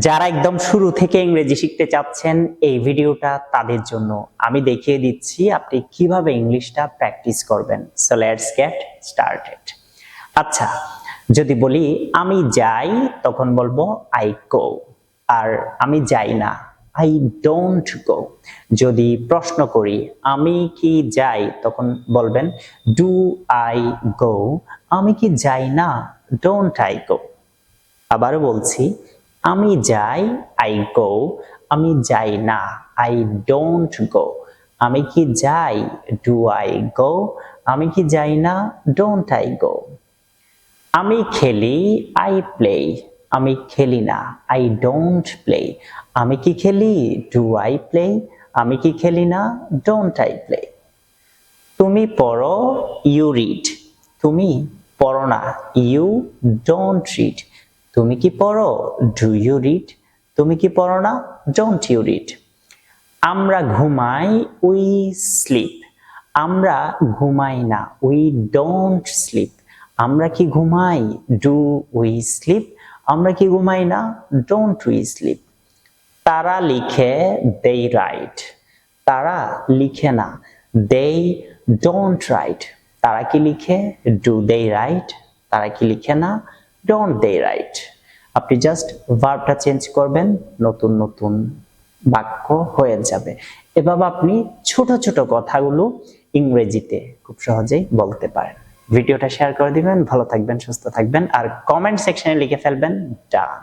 যারা একদম শুরু থেকে ইংরেজি শিখতে চাচ্ছেন এই ভিডিওটা তাদের জন্য। আমি দেখিয়ে দিচ্ছি আপনি কিভাবে ইংলিশটা প্র্যাকটিস করবেন। So let's get started. আচ্ছা, যদি বলি আমি যাই তখন বলবো আই গো, আর আমি যাই না আই ডোন্ট গো। যদি প্রশ্ন করি আমি কি যাই তখন বলবেন ডু আই গো, আমি কি যাই না ডোন্ট আই গো। আবারও বলছি আমি যাই আই গো, আমি যাই না আই ডোন্ট গো। আমি কি যাই ডু আই গো, আমি কি যাই না ডোন্ট আই গো। আমি খেলি আই প্লে, আমি খেলি না আই ডোন্ট প্লে। আমি কি খেলি ডু আই প্লে, আমি কি খেলি না ডোন্ট আই প্লে। তুমি পড়ো ইউ রিড, তুমি পড়ো না ইউ ডোন্ট রিড। তুমি কি পড়ো ডু ইউ রিড, তুমি কি পড়ো না ডোন্ট ইউ রিড। আমরা ঘুমাই উই স্লিপ, আমরা ঘুমাই না উই ডোন্ট স্লিপ। আমরা কি ঘুমাই ডু উই স্লিপ, আমরা কি ঘুমাই না ডোন্ট উই স্লিপ। তারা লিখে they write, তারা লিখে না they don't write। তারা কি লিখে do they write, তারা কি লিখে না don't they write। আপনি জাস্ট ভার্বটা চেঞ্জ করবেন, নতুন নতুন বাক্য হয়ে যাবে। এভাবে আপনি ছোট ছোট কথাগুলো ইংরেজিতে খুব সহজেই বলতে পারেন। ভিডিওটা শেয়ার করে দিবেন, ভালো থাকবেন, সুস্থ থাকবেন, আর কমেন্ট সেকশনে লিখে ফেলবেন ডান।